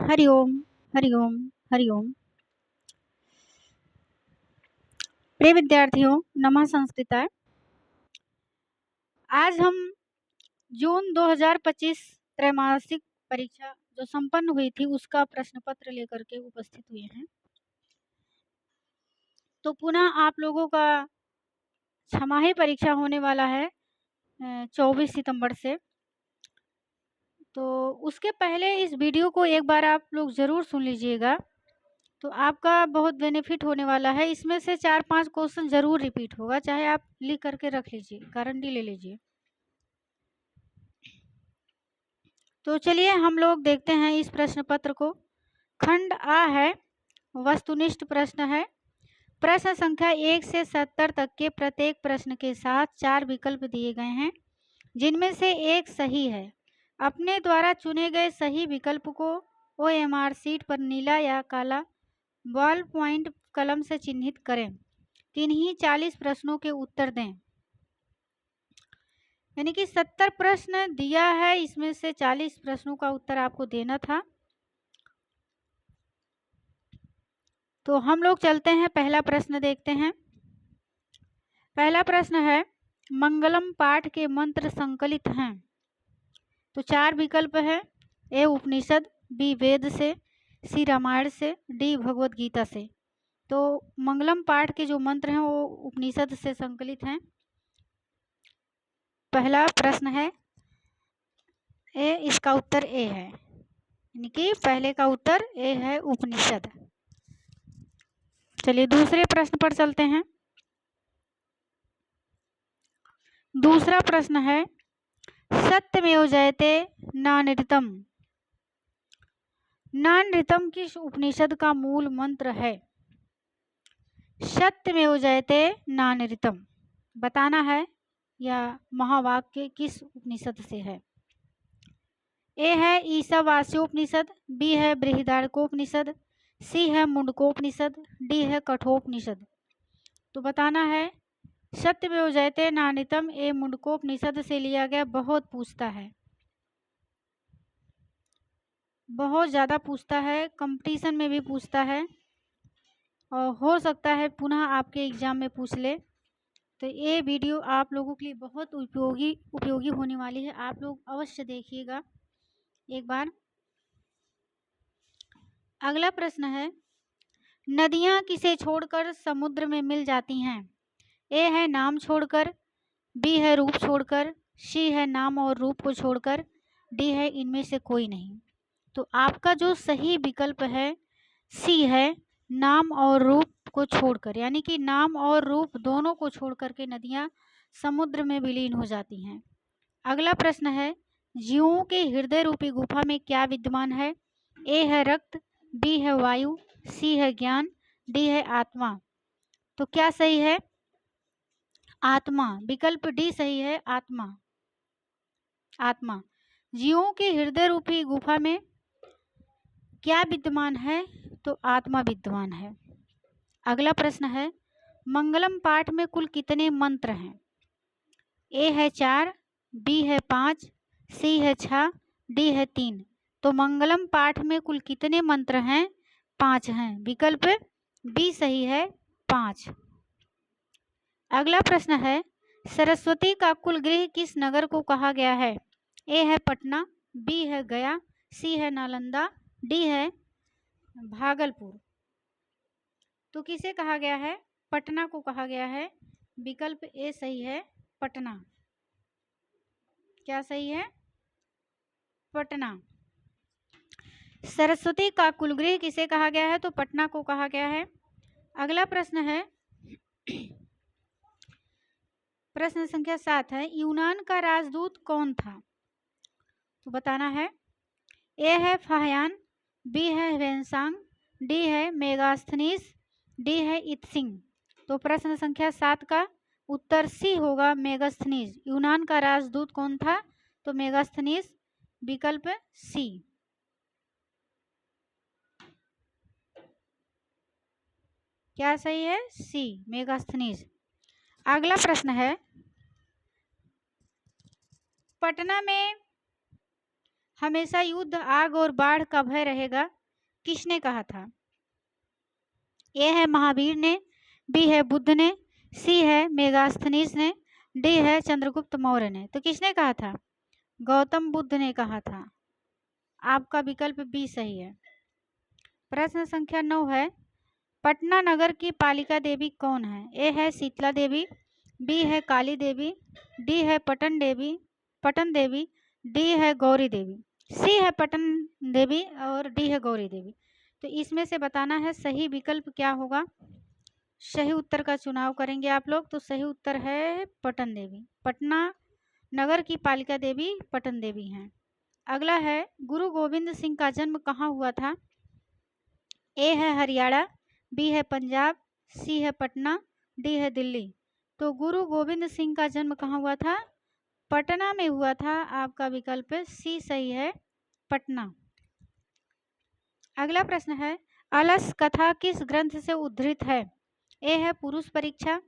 हरि ओम, हरि ओम, हरि ओम। प्रिय विद्यार्थियों, नमः संस्कृताय। आज हम जून 2025 त्रैमासिक परीक्षा जो संपन्न हुई थी उसका प्रश्न पत्र लेकर के उपस्थित हुए हैं। तो पुनः आप लोगों का छमाही परीक्षा होने वाला है 24 सितंबर से। तो उसके पहले इस वीडियो को एक बार आप लोग ज़रूर सुन लीजिएगा, तो आपका बहुत बेनिफिट होने वाला है। इसमें से 4-5 क्वेश्चन ज़रूर रिपीट होगा, चाहे आप लिख करके रख लीजिए, गारंटी ले लीजिए। तो चलिए हम लोग देखते हैं इस प्रश्न पत्र को। खंड आ है, वस्तुनिष्ठ प्रश्न है। प्रश्न संख्या 1 से 70 तक के प्रत्येक प्रश्न के साथ 4 विकल्प दिए गए हैं, जिनमें से एक सही है। अपने द्वारा चुने गए सही विकल्प को OMR शीट पर नीला या काला बॉल पॉइंट कलम से चिन्हित करें। किन्हीं 40 प्रश्नों के उत्तर दें। यानी कि 70 प्रश्न दिया है, इसमें से 40 प्रश्नों का उत्तर आपको देना था। तो हम लोग चलते हैं, पहला प्रश्न देखते हैं। पहला प्रश्न है, मंगलम पाठ के मंत्र संकलित हैं। तो 4 विकल्प है। ए उपनिषद, बी वेद से, सी रामायण से, डी भगवत गीता से। तो मंगलम पाठ के जो मंत्र हैं वो उपनिषद से संकलित हैं। पहला प्रश्न है ए, इसका उत्तर ए है, यानी कि पहले का उत्तर ए है, उपनिषद। चलिए दूसरे प्रश्न पर चलते हैं। दूसरा प्रश्न है, सत्यमेव जयते नानृतम। नानृतम किस उपनिषद का मूल मंत्र है? सत्यमेव जयते नानृतम बताना है, या महावाक्य किस उपनिषद से है? ए है ईशावास्योपनिषद, बी है बृहदारण्यकोपनिषद, सी है मुंडकोपनिषद, डी है कठोपनिषद। तो बताना है सत्यमेव जयते नानृतम ए मुंडकोपनिषद से लिया गया। बहुत पूछता है, बहुत ज़्यादा पूछता है, कंपटीशन में भी पूछता है, और हो सकता है पुनः आपके एग्ज़ाम में पूछ ले। तो ये वीडियो आप लोगों के लिए बहुत उपयोगी होने वाली है। आप लोग अवश्य देखिएगा एक बार। अगला प्रश्न है, नदियाँ किसे छोड़कर समुद्र में मिल जाती हैं? ए है नाम छोड़कर, बी है रूप छोड़कर, सी है नाम और रूप को छोड़कर, डी है इनमें से कोई नहीं। तो आपका जो सही विकल्प है सी है, नाम और रूप को छोड़कर, यानी कि नाम और रूप दोनों को छोड़ करके नदियाँ समुद्र में विलीन हो जाती हैं। अगला प्रश्न है, जीवों के हृदय रूपी गुफा में क्या विद्यमान है? ए है रक्त, बी है वायु, सी है ज्ञान, डी है आत्मा। तो क्या सही है? आत्मा। विकल्प डी सही है, आत्मा। आत्मा। जीवों के हृदय रूपी गुफा में क्या विद्यमान है? तो आत्मा विद्यमान है। अगला प्रश्न है, मंगलम पाठ में कुल कितने मंत्र हैं? ए है 4, बी है 5, सी है 6, डी है 3। तो मंगलम पाठ में कुल कितने मंत्र हैं? 5 हैं। विकल्प बी सही है, 5। अगला प्रश्न है, सरस्वती का कुल गृह किस नगर को कहा गया है? ए है पटना, बी है गया, सी है नालंदा, डी है भागलपुर। तो किसे कहा गया है? पटना को कहा गया है। विकल्प ए सही है, पटना। क्या सही है? पटना। सरस्वती का कुलगृह किसे कहा गया है? तो पटना को कहा गया है। अगला प्रश्न है, प्रश्न संख्या 7 है, यूनान का राजदूत कौन था? तो बताना है। ए है फाहयान, बी है वेनसांग, डी है मेगास्थनीस, डी है इत्सिंग। तो प्रश्न संख्या 7 का उत्तर सी होगा, मेगास्थनीस। यूनान का राजदूत कौन था? तो मेगास्थनीस। विकल्प सी। क्या सही है? सी, मेगास्थनीस। अगला प्रश्न है, पटना में हमेशा युद्ध, आग और बाढ़ का भय रहेगा, किसने कहा था? ए है महावीर ने, बी है बुद्ध ने, सी है मेगास्थनीज ने, डी है चंद्रगुप्त मौर्य ने। तो किसने कहा था? गौतम बुद्ध ने कहा था। आपका विकल्प बी सही है। प्रश्न संख्या 9 है, पटना नगर की पालिका देवी कौन है? ए है शीतला देवी, बी है काली देवी, डी है पटन देवी, डी है गौरी देवी, सी है पटन देवी और डी है गौरी देवी। तो इसमें से बताना है सही विकल्प क्या होगा। सही उत्तर का चुनाव करेंगे आप लोग। तो सही उत्तर है पटन देवी। पटना नगर की पालिका देवी पटन देवी हैं। अगला है, गुरु गोविंद सिंह का जन्म कहाँ हुआ था? ए है हरियाणा, बी है पंजाब, सी है पटना, डी है दिल्ली। तो गुरु गोविंद सिंह का जन्म कहाँ हुआ था? पटना में हुआ था। आपका विकल्प सी सही है, पटना। अगला प्रश्न है, अलस कथा किस ग्रंथ से उद्धृत है? ए है पुरुष परीक्षा,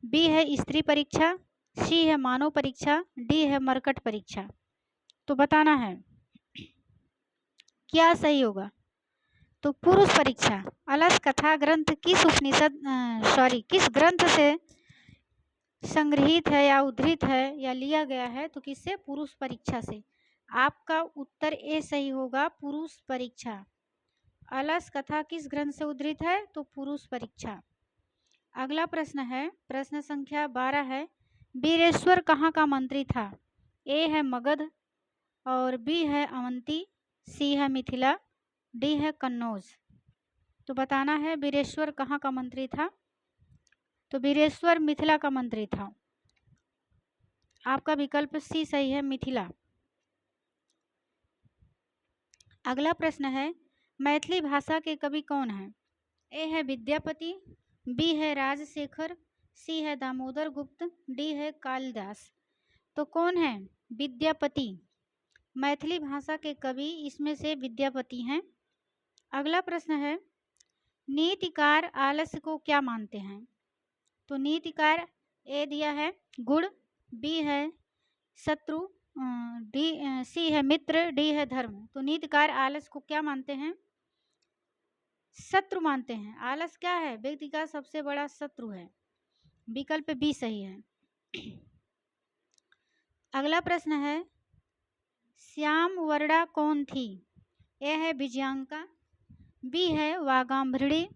बी है स्त्री परीक्षा, सी है मानव परीक्षा, डी है मरकट परीक्षा। तो बताना है क्या सही होगा। तो पुरुष परीक्षा। अलस कथा ग्रंथ किस ग्रंथ से संग्रहित है या उद्धृत है या लिया गया है? तो किससे? पुरुष परीक्षा से। आपका उत्तर ए सही होगा, पुरुष परीक्षा। अलस कथा किस ग्रंथ से उद्धृत है? तो पुरुष परीक्षा। अगला प्रश्न है, प्रश्न संख्या 12 है, बीरेश्वर कहाँ का मंत्री था? ए है मगध और बी है अवंती, सी है मिथिला, डी है कन्नौज। तो बताना है बीरेश्वर कहाँ का मंत्री था? तो बीरेश्वर मिथिला का मंत्री था। आपका विकल्प सी सही है, मिथिला। अगला प्रश्न है, मैथिली भाषा के कवि कौन है? ए है विद्यापति, बी है राजशेखर, सी है दामोदर गुप्त, डी है कालिदास। तो कौन है? विद्यापति। मैथिली भाषा के कवि इसमें से विद्यापति हैं। अगला प्रश्न है, नीतिकार आलस्य को क्या मानते हैं? तो नीतिकार ए दिया है गुण, बी है शत्रु, सी है मित्र, डी है धर्म। तो नीतिकार आलस्य को क्या मानते हैं? शत्रु मानते हैं। आलस क्या है? व्यक्ति का सबसे बड़ा शत्रु है। विकल्प बी सही है। अगला प्रश्न है, श्याम वर्णा कौन थी? ए है विजयांका, बी है वागाम्भृणी,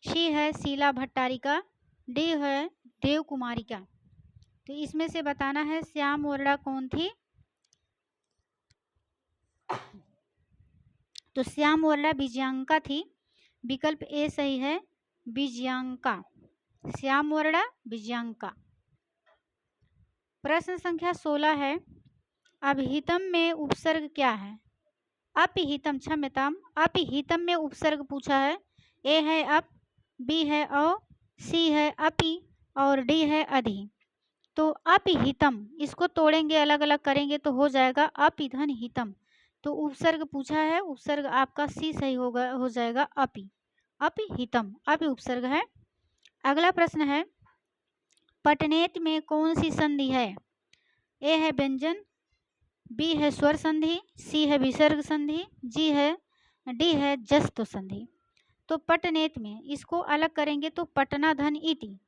सी है शीला भट्टारिका, डी है देव कुमारिका। तो इसमें से बताना है श्याम वर्णा कौन थी? तो श्याम वर्णा विजयांका थी। विकल्प ए सही है, विजयांका। श्याम वर्णा विजयांका। प्रश्न संख्या 16 है, अभिहितम में उपसर्ग क्या है? अपिहितम, क्षम्यताम, अपिहितम में उपसर्ग पूछा है। ए है अप, बी है औ, सी है अपि और डी है अधि। तो अपिहितम इसको तोड़ेंगे, अलग अलग करेंगे तो हो जाएगा अपिधन हितम। तो उपसर्ग पूछा है, उपसर्ग आपका सी सही होगा, हो जाएगा अपि। अपिहितम, अपि उपसर्ग है। अगला प्रश्न है, पटनेत में कौन सी संधि है? ए है व्यंजन, बी है स्वर संधि, सी है विसर्ग संधि, डी है जस्त संधि। तो पटनेत में इसको अलग करेंगे तो पटना धन इति,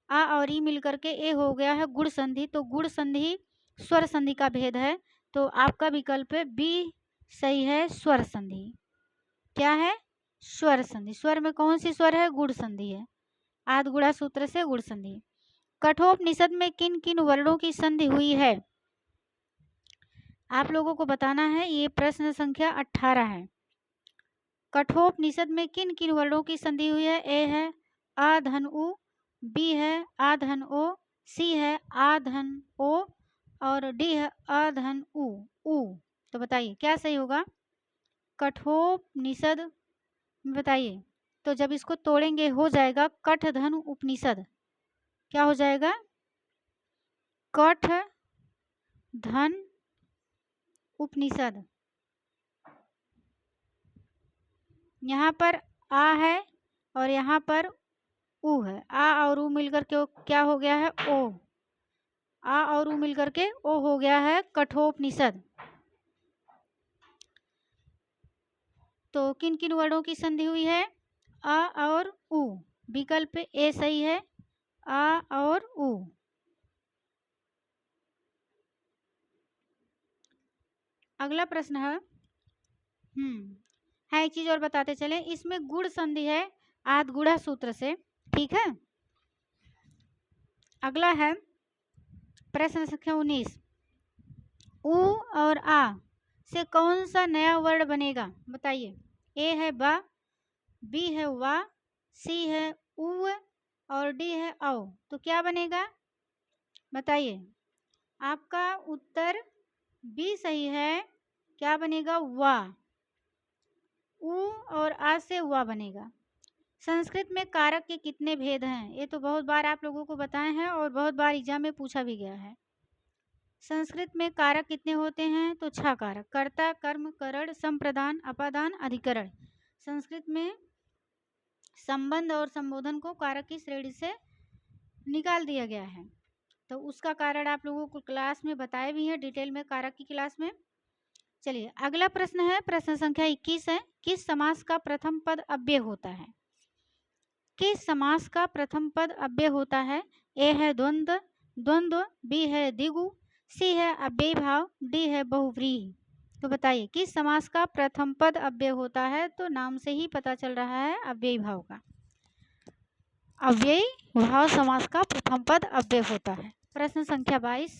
आ और ई मिलकर के ए हो गया है गुण संधि। तो गुण संधि स्वर संधि का भेद है। तो आपका विकल्प बी सही है, स्वर संधि। क्या है? स्वर संधि। स्वर में कौन सी स्वर है? गुण संधि है। आद गुणा सूत्र से गुण संधि। कठोपनिषद में किन किन वर्णों की संधि हुई है? आप लोगों को बताना है। ये प्रश्न संख्या 18 है। कठोपनिषद में किन किन वर्णों की संधि हुई है? ए है आ धन उ, बी है आ धन ओ, सी है आ धन ओ और डी है आ धन उ। तो बताइए क्या सही होगा? कठोपनिषद में बताइए। तो जब इसको तोड़ेंगे हो जाएगा कठ धन उपनिषद। क्या हो जाएगा? कठ धन उपनिषद। यहाँ पर आ है और यहाँ पर उ है। आ और उ मिलकर के क्या हो गया है? ओ। आ और उ मिलकर के ओ हो गया है कठोपनिषद। तो किन किन वर्णों की संधि हुई है? अ और उ। विकल्प ए सही है, अ और उ। अगला प्रश्न है एक चीज और बताते चले, इसमें गुण संधि है आद गुणा सूत्र से, ठीक है। अगला है प्रश्न संख्या 19, उ और आ से कौन सा नया वर्ण बनेगा? बताइए। ए है बा, बी है वा, सी है उ और डी है औ। तो क्या बनेगा? बताइए। आपका उत्तर बी सही है। क्या बनेगा? वा। उ और आ से वा बनेगा। संस्कृत में कारक के कितने भेद हैं? ये तो बहुत बार आप लोगों को बताए हैं और बहुत बार एग्जाम में पूछा भी गया है। संस्कृत में कारक कितने होते हैं? तो 6 कारक, कर्ता, कर्म, करण, संप्रदान, अपादान, अधिकरण। संस्कृत में संबंध और संबोधन को कारक की श्रेणी से निकाल दिया गया है, तो उसका कारण आप लोगों को क्लास में बताए भी हैं डिटेल में, कारक की क्लास में। चलिए अगला प्रश्न है, प्रश्न संख्या 21 है, किस समास का प्रथम पद अव्यय होता है? किस समास का प्रथम पद अव्यय होता है? ए है द्वंद्व, द्वंद्व, बी है द्विगु, सी है अव्ययी भाव, डी है बहुव्रीहि। तो बताइए किस समास का प्रथम पद अव्यय होता है? तो नाम से ही पता चल रहा है अव्ययी भाव का। अव्ययी भाव समास का प्रथम पद अव्यय होता है। प्रश्न संख्या 22,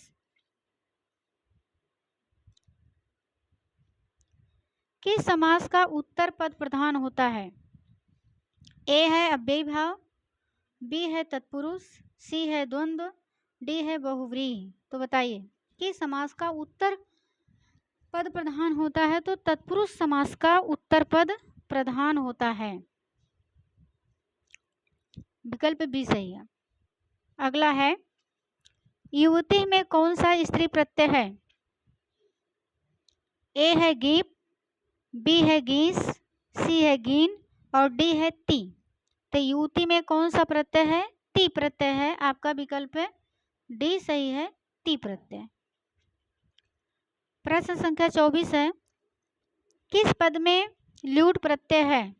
किस समास का उत्तर पद प्रधान होता है? ए है अव्ययी भाव, बी है तत्पुरुष, सी है द्वंद्व, डी है बहुव्रीहि। तो बताइए किस समास का उत्तर पद प्रधान होता है? तो तत्पुरुष समास का उत्तर पद प्रधान होता है। विकल्प बी सही है। अगला है, युवती में कौन सा स्त्री प्रत्यय है? ए है गीप, बी है गीस, सी है गीन और डी है ती। तो युवती में कौन सा प्रत्यय है? ती प्रत्यय है। आपका विकल्प है डी सही है, ती प्रत्यय। प्रश्न संख्या 24 है, किस पद में ल्यूट प्रत्यय है?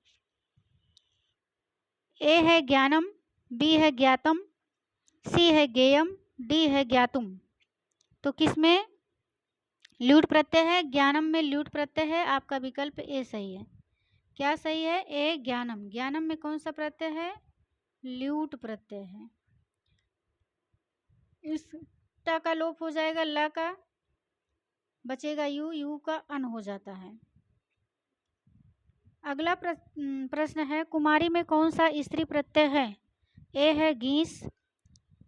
ए है ज्ञानम, बी है ज्ञातम, सी है ज्ञेयम, डी है ज्ञातुम। तो किस में ल्यूट प्रत्यय है? ज्ञानम में ल्यूट प्रत्यय है। आपका विकल्प ए सही है। क्या सही है? ए ज्ञानम। ज्ञानम में कौन सा प्रत्यय है? ल्यूट प्रत्यय है। इस ट का लोप हो जाएगा, ल का बचेगा यू, यू का अन हो जाता है। अगला प्रश्न है, कुमारी में कौन सा स्त्री प्रत्यय है? ए है गीस,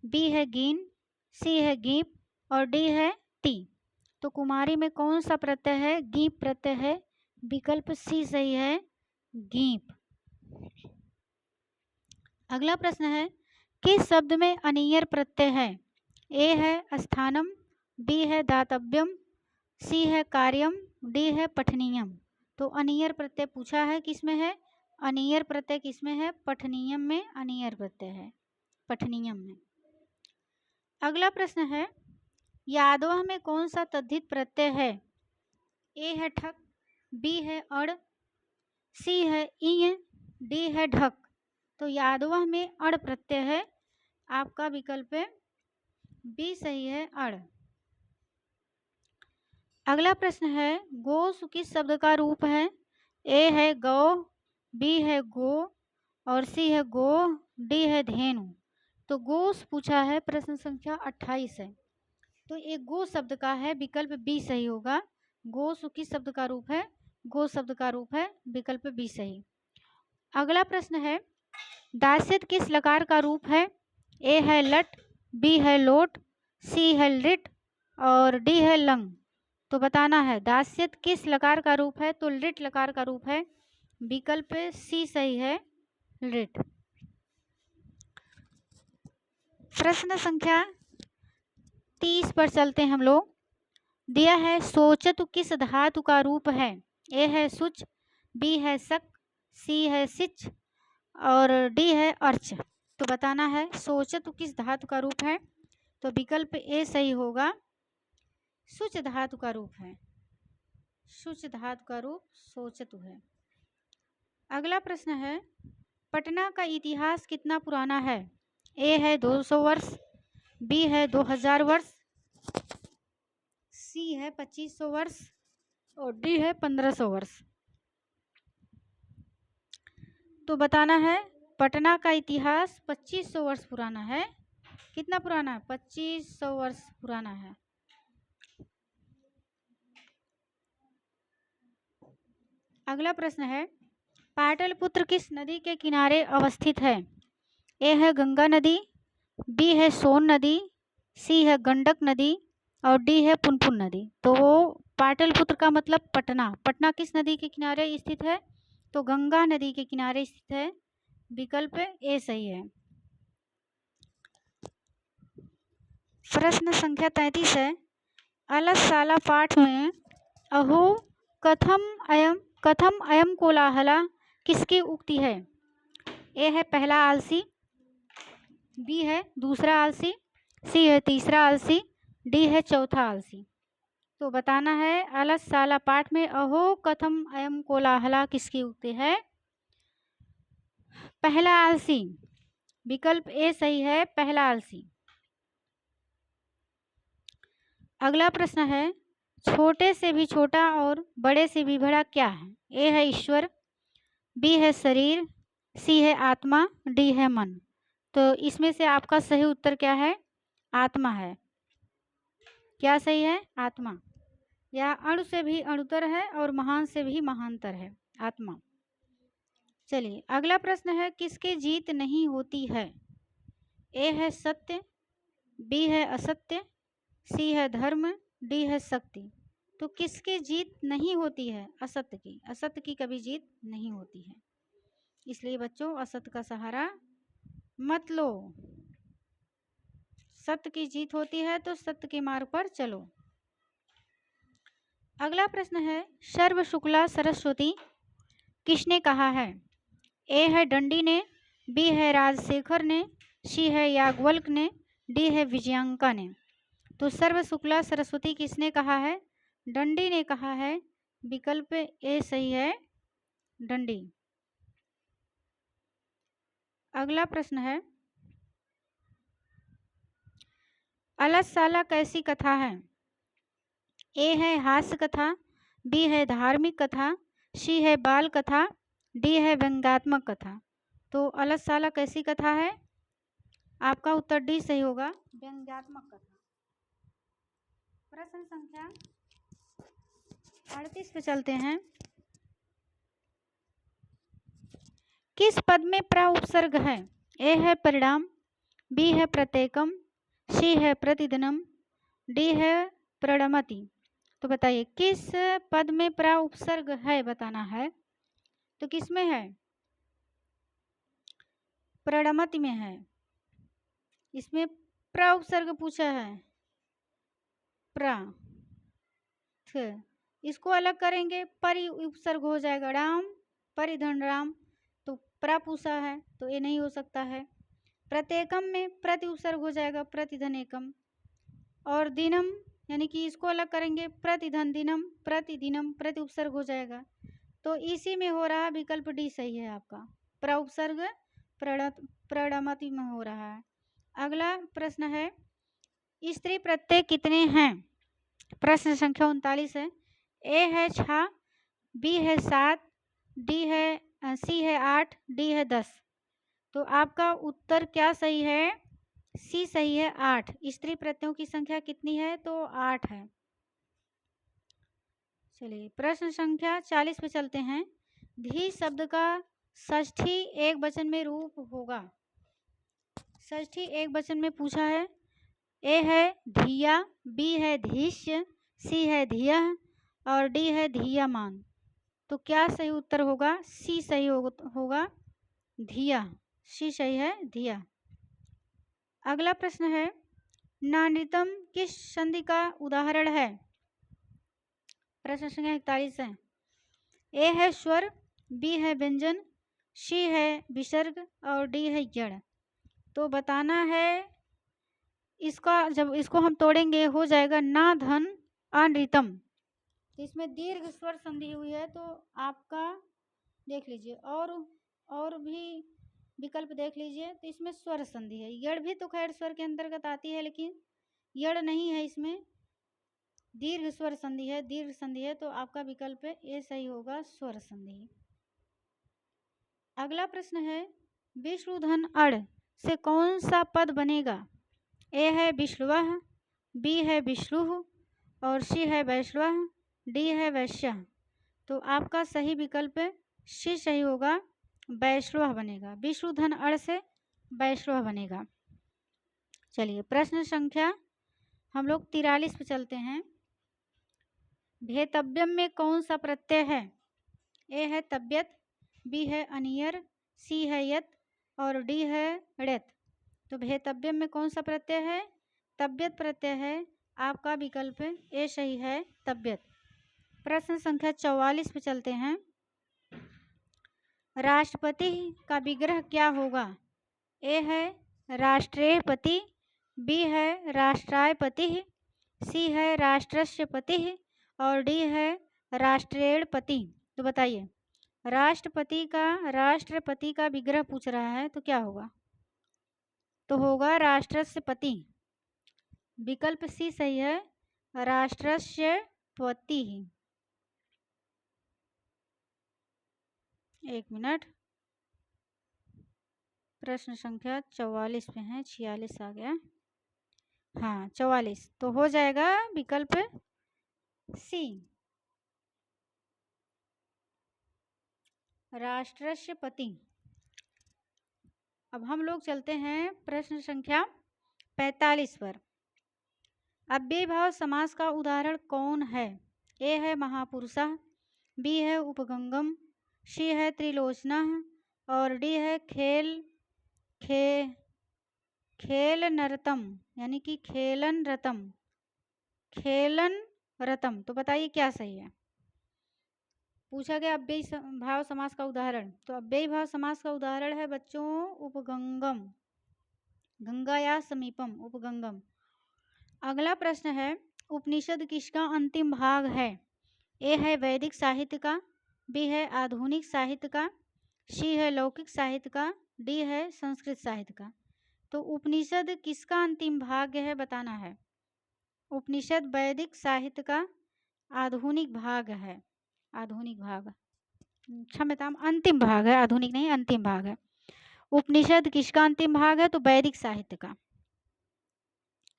बी है गीन, सी है गीप और डी है ती। तो कुमारी में कौन सा प्रत्यय है? गीप प्रत्यय है। विकल्प सी सही है, गीप। अगला प्रश्न है, किस शब्द में अनियर प्रत्यय है? ए है स्थानम, बी है दातव्यम, सी है कार्यम, डी है पठनीयम। तो अनियर प्रत्यय पूछा है, किस में है? अनियर प्रत्यय किस में है? पठनीयम में अनियर प्रत्यय है, पठनीयम में। अगला प्रश्न है, यादव में कौन सा तद्धित प्रत्यय है? ए है ठक, बी है अड़, सी है ईय, डी है ढक। तो यादव में अड़ प्रत्यय है। आपका विकल्प है बी सही है, अड़। अगला प्रश्न है, गोस किस शब्द का रूप है? ए है गौ, बी है गो और सी है गो, डी है धेनु। तो गोस पूछा है, प्रश्न संख्या 28 है। तो ये गो शब्द का है, विकल्प बी सही होगा। गोस किस शब्द का रूप है? गो शब्द का रूप है, विकल्प बी सही। अगला प्रश्न है, दास्यत किस लकार का रूप है? ए है लट, बी है लोट, सी है लिट और डी है लंग। तो बताना है दास्यत किस लकार का रूप है? तो लिट लकार का रूप है। विकल्प सी सही है, लिट। प्रश्न संख्या 30 पर चलते हैं हम लोग। दिया है, सोचतु किस धातु का रूप है? ए है सुच, बी है सक, सी है सिच और डी है अर्च। तो बताना है सोचतु किस धातु का रूप है? तो विकल्प ए सही होगा, सुच धातु का रूप है। सुच धातु का रूप सोचतु है। अगला प्रश्न है, पटना का इतिहास कितना पुराना है? ए है 200 वर्ष, बी है 2000 वर्ष, सी है 2500 वर्ष और डी है 1500 वर्ष। तो बताना है पटना का इतिहास 2500 वर्ष पुराना है। कितना पुराना है? 2500 वर्ष पुराना है। अगला प्रश्न है, पाटलिपुत्र किस नदी के किनारे अवस्थित है? ए है गंगा नदी, बी है सोन नदी, सी है गंडक नदी और डी है पुनपुन नदी। तो पाटलिपुत्र का मतलब पटना। पटना किस नदी के किनारे स्थित है? तो गंगा नदी के किनारे स्थित है। विकल्प ए सही है। प्रश्न संख्या 33 है, अलस-साला पाठ में अहो कथम अयम कोलाहला किसकी उक्ति है? ए है पहला आलसी, बी है दूसरा आलसी, सी है तीसरा आलसी, डी है चौथा आलसी। तो बताना है अलस-साला पाठ में अहो कथम अयम कोलाहला किसकी उक्ति है? पहला आलसी। विकल्प ए सही है, पहला आलसी। अगला प्रश्न है, छोटे से भी छोटा और बड़े से भी बड़ा क्या है? ए है ईश्वर, बी है शरीर, सी है आत्मा, डी है मन। तो इसमें से आपका सही उत्तर क्या है? आत्मा है। क्या सही है? आत्मा। यह अणु से भी अणुतर है और महान से भी महानतर है, आत्मा। चलिए अगला प्रश्न है, किसकी जीत नहीं होती है? ए है सत्य, बी है असत्य, सी है धर्म, डी है शक्ति। तो किसकी जीत नहीं होती है? असत्य की। असत्य की कभी जीत नहीं होती है, इसलिए बच्चों असत्य का सहारा मत लो। सत्य की जीत होती है तो सत्य के मार्ग पर चलो। अगला प्रश्न है, सर्व शुक्ला सरस्वती किसने कहा है? ए है दंडी ने, बी है राजशेखर ने, सी है याज्ञवल्क्य ने, डी है विजयांका ने। तो सर्व शुक्ला सरस्वती किसने कहा है? दंडी ने कहा है। विकल्प ए सही है, दंडी। अगला प्रश्न है, अलस-साला कैसी कथा है? ए है हास्य कथा, बी है धार्मिक कथा, सी है बाल कथा, डी है व्यंग्यात्मक कथा। तो अलस-साला कैसी कथा है? आपका उत्तर डी सही होगा, व्यंग्यात्मक कथा। प्रश्न संख्या 38 पे चलते हैं। किस पद में प्र उपसर्ग है? ए है परिणाम, बी है प्रत्येकम, सी है प्रतिदिनम, डी है प्रणमति। तो बताइए किस पद में प्र उपसर्ग है, बताना है। तो किस में है? प्रणमति में है। इसमें प्र उपसर्ग पूछा है, प्र। इसको अलग करेंगे, परि उपसर्ग हो जाएगा, राम परिधन राम। तो प्र पूछा है तो ये नहीं हो सकता है। प्रत्येकम में प्रति उपसर्ग हो जाएगा, प्रतिधन एकम। और दिनम यानी कि इसको अलग करेंगे, प्रतिधन दिनम, प्रतिदिनम प्रति उपसर्ग हो जाएगा। तो इसी में हो रहा, विकल्प डी सही है आपका, प्र उपसर्ग प्रणमति में हो रहा है। अगला प्रश्न है, स्त्री प्रत्यय कितने हैं? प्रश्न संख्या 39 है। ए है 6, बी है 7, डी है सी है 8, डी है 10। तो आपका उत्तर क्या सही है? सी सही है, 8। स्त्री प्रत्ययों की संख्या कितनी है? तो 8 है। चलिए प्रश्न संख्या 40 पे चलते हैं। धी शब्द का षष्ठी एक वचन में रूप होगा। षष्ठी एक वचन में पूछा है। ए है धिया, बी है धीष्य, सी है धियः और डी है धीयमान। तो क्या सही उत्तर होगा? सी सही होगा, धिया। सी सही है, धिया। अगला प्रश्न है, नानृतम किस संधि का उदाहरण है? प्रश्न संख्या 41 है। ए है स्वर, बी है व्यंजन, सी है विसर्ग और डी है जड़। तो बताना है इसका, जब इसको हम तोड़ेंगे हो जाएगा ना धन अनृतम। तो इसमें दीर्घ स्वर संधि हुई है, तो आपका देख लीजिए, और भी विकल्प देख लीजिए। तो इसमें स्वर संधि है, यड़ भी तो खैर स्वर के अंतर्गत आती है, लेकिन यड़ नहीं है इसमें, दीर्घ स्वर संधि है, दीर्घ संधि है। तो आपका विकल्प ए सही होगा, स्वर संधि। अगला प्रश्न है, विष्णुधन अड़ से कौन सा पद बनेगा? ए है विष्णुवः, बी है विष्णुः और सी है वैष्णवः, डी है वैश्य। तो आपका सही विकल्प सी सही होगा, वैष्णव बनेगा। विष्णुधन अड़ से वैष्णव बनेगा। चलिए प्रश्न संख्या हम लोग 43 पे चलते हैं। भेतव्यम में कौन सा प्रत्यय है? ए है तब्यत, बी है अनियर, सी है यत और डी है ड़ेत। तो भेतव्यम में कौन सा प्रत्यय है? तब्यत प्रत्यय है। आपका विकल्प ए सही है, तब्यत। प्रश्न संख्या 44 पे चलते हैं। राष्ट्रपति का विग्रह क्या होगा? ए है राष्ट्रेयपति, बी है राष्ट्रायपति, सी है राष्ट्रस्यपति और डी है राष्ट्रेयपति। तो बताइए, राष्ट्रपति का विग्रह पूछ रहा है तो क्या होगा? तो होगा राष्ट्रस्यपति। विकल्प सी सही है, राष्ट्रस्यपति। एक मिनट, प्रश्न संख्या 44 पे है, 46 आ गया। हाँ 44, तो हो जाएगा विकल्प सी, राष्ट्रस्यपति। अब हम लोग चलते हैं प्रश्न संख्या 45 पर। अव्ययीभाव समास का उदाहरण कौन है? ए है महापुरुषः, बी है उपगंगम, सी है त्रिलोचनः और डी है खेल नरतम, यानी कि खेलन रतम। तो बताइए क्या सही है? पूछा गया अव्ययी भाव समास का उदाहरण। तो अव्ययी भाव समास का उदाहरण है बच्चों उपगंगम, गंगा या समीपम, उपगंगम। अगला प्रश्न है, उपनिषद किसका अंतिम भाग है? ए है वैदिक साहित्य का, बी है आधुनिक साहित्य का, सी है लौकिक साहित्य का, डी है संस्कृत साहित्य का। तो उपनिषद किसका अंतिम भाग है बताना है। उपनिषद वैदिक साहित्य का आधुनिक भाग है, आधुनिक भाग, क्षम्यताम अंतिम भाग है, आधुनिक नहीं अंतिम भाग है। उपनिषद किसका अंतिम भाग है? तो वैदिक साहित्य का।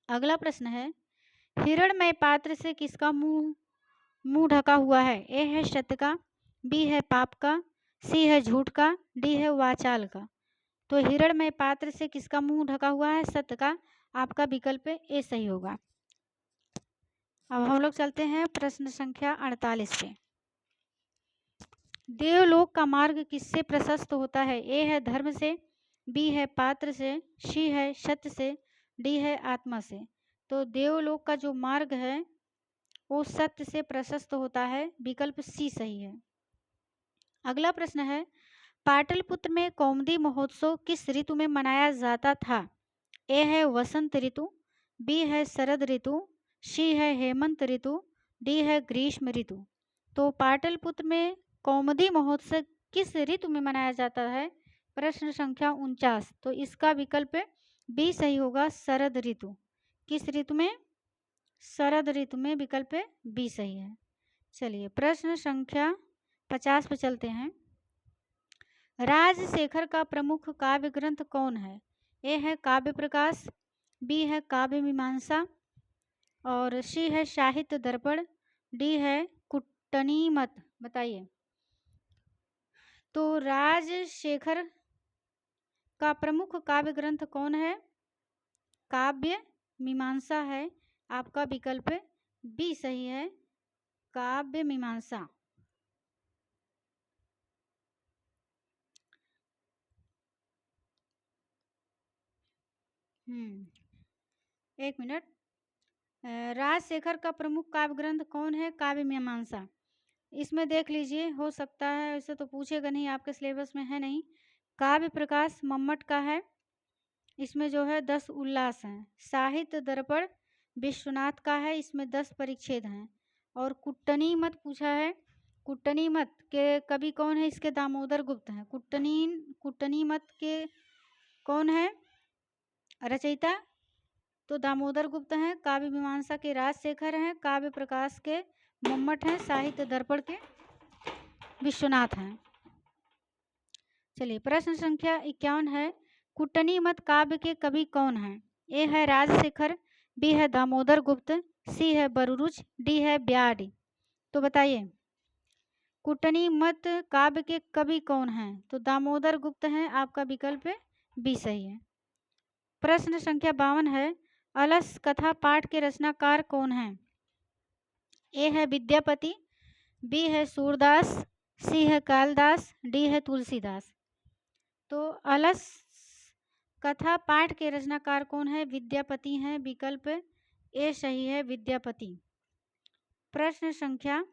अगला प्रश्न है, हिरण्मय पात्र से किसका मुंह ढका हुआ है? ए है सत्य का, बी है पाप का, सी है झूठ का, डी है वाचाल का। तो हिरण्मय पात्र से किसका मुंह ढका हुआ है? सत्य का। आपका विकल्प ए सही होगा। अब हम लोग चलते हैं प्रश्न संख्या 48 पे। देवलोक का मार्ग किससे प्रशस्त होता है? ए है धर्म से, बी है पात्र से, सी है सत्य से, डी है आत्मा से। तो देवलोक का जो मार्ग है वो सत्य से प्रशस्त होता है। विकल्प सी सही है। अगला प्रश्न है, पाटलिपुत्र में कौमुदी महोत्सव किस ऋतु में मनाया जाता था? ए है वसंत ऋतु, बी है शरद ऋतु, सी है हेमंत ऋतु, डी है ग्रीष्म ऋतु। तो पाटलिपुत्र में कौमुदी महोत्सव किस ऋतु में मनाया जाता है? प्रश्न संख्या 49। तो इसका विकल्प बी सही होगा, शरद ऋतु। किस ऋतु में? शरद ऋतु में। विकल्प बी सही है। चलिए प्रश्न संख्या 50 पे चलते हैं। राजशेखर का प्रमुख काव्य ग्रंथ कौन है? ए है काव्य प्रकाश, बी है काव्य मीमांसा और सी है साहित्य दर्पण, डी है कुट्टनीमत। बताइए, तो राजशेखर का प्रमुख काव्य ग्रंथ कौन है? काव्य मीमांसा है। आपका विकल्प बी सही है, काव्य मीमांसा। एक मिनट, राजशेखर का प्रमुख काव्य ग्रंथ कौन है? काव्य मीमांसा। इसमें देख लीजिए, हो सकता है वैसे तो पूछेगा नहीं, आपके सिलेबस में है नहीं। काव्य प्रकाश मम्मट का है, इसमें जो है 10 उल्लास हैं। साहित्य दर्पण विश्वनाथ का है, इसमें 10 परिच्छेद हैं। और कुट्टनी मत पूछा है, कुट्टनीमत के कवि कौन है? इसके दामोदर गुप्त हैं। कुट्टनीमत के कौन है रचयिता? तो दामोदर गुप्त हैं। काव्य मीमांसा के राजशेखर हैं। काव्य प्रकाश के मम्मट हैं। साहित्य दर्पण के विश्वनाथ हैं। चलिए प्रश्न संख्या 51 है, कुट्टनीमत काव्य के कवि कौन हैं? ए है राजशेखर, बी है दामोदर गुप्त, सी है बरुरुच, डी है ब्याडी। तो बताइए कुट्टनीमत काव्य के कवि कौन हैं? तो दामोदर गुप्त हैं। आपका विकल्प बी सही है। प्रश्न संख्या 52 है, अलस कथा पाठ के रचनाकार कौन हैं? ए है विद्यापति, बी है सूरदास, सी है कालिदास, डी है तुलसीदास। तो अलस कथा पाठ के रचनाकार कौन है? विद्यापति हैं। विकल्प ए सही है, विद्यापति। प्रश्न संख्या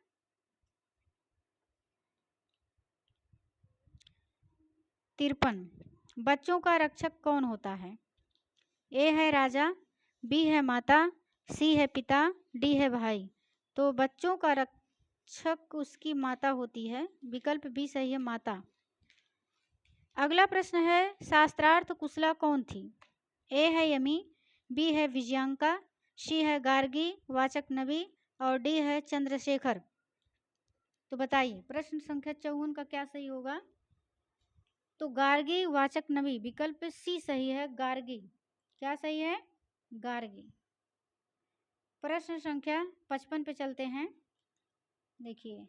53, बच्चों का रक्षक कौन होता है? ए है राजा, बी है माता, सी है पिता, डी है भाई। तो बच्चों का रक्षक उसकी माता होती है। विकल्प बी सही है, माता। अगला प्रश्न है, शास्त्रार्थ कुशला कौन थी? ए है यमी, बी है विजयांका, सी है गार्गी वाचक नबी और डी है चंद्रशेखर। तो बताइए प्रश्न संख्या 54 का क्या सही होगा? तो गार्गी वाचक नबी। विकल्प सी सही है, गार्गी। क्या सही है? गार्गी। प्रश्न संख्या 55 पे चलते हैं। देखिए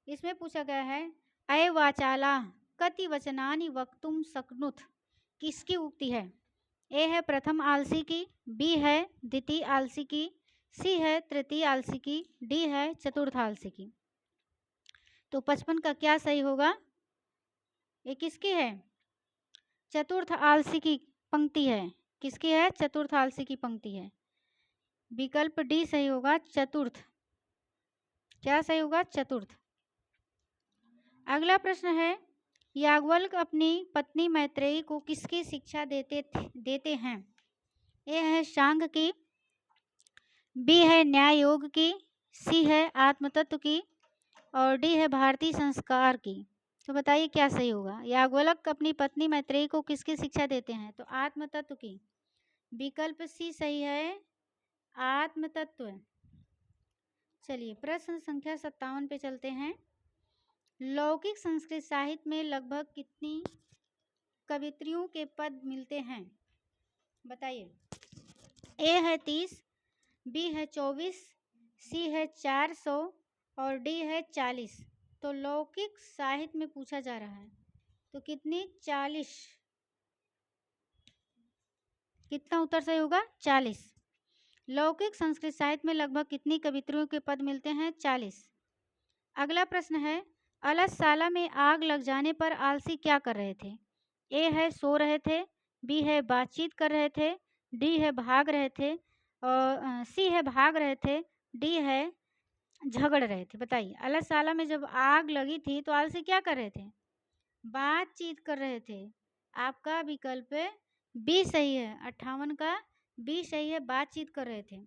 इसमें पूछा गया है, अय वाचाला कति वचनानि वक्तुम शक्नुत, किसकी उक्ति है? ए है प्रथम आलसी की, बी है द्वितीय आलसी की, सी है तृतीय आलसी की, डी है चतुर्थ आलसी की। तो 55 का क्या सही होगा? ये किसकी है? चतुर्थ आलसी की पंक्ति है। किसकी है? चतुर्थ आलसी की पंक्ति है। विकल्प डी सही होगा, चतुर्थ। क्या सही होगा? चतुर्थ। अगला प्रश्न है, याज्ञवल्क्य अपनी पत्नी मैत्रेयी को किसकी शिक्षा देते हैं? ए है सांग की, बी है न्याय योग की, सी है आत्मतत्व की और डी है भारतीय संस्कार की। तो बताइए क्या सही होगा? याज्ञवल्क्य अपनी पत्नी मैत्रेयी को किसकी शिक्षा देते हैं? तो आत्मतत्व की। विकल्प सी सही है, आत्मतत्व। चलिए प्रश्न संख्या 57 पे चलते हैं। लौकिक संस्कृत साहित्य में लगभग कितनी कवित्रियों के पद मिलते हैं? बताइए। ए है 30, बी है 24, सी है 400 और डी है 40। तो लौकिक साहित्य में पूछा जा रहा है तो कितनी? 40। कितना उत्तर सही होगा? 40। लौकिक संस्कृत साहित्य में लगभग कितनी कवित्रियों के पद मिलते हैं? 40। अगला प्रश्न है, अलसशाला में आग लग जाने पर आलसी क्या कर रहे थे? ए है सो रहे थे, बी है बातचीत कर रहे थे, डी है भाग रहे थे और सी है भाग रहे थे, डी है झगड़ रहे थे। बताइए अलसशाला में जब आग लगी थी तो आलसी क्या कर रहे थे? बातचीत कर रहे थे। आपका विकल्प बी सही है, 58 का बी सही है, बातचीत कर रहे थे।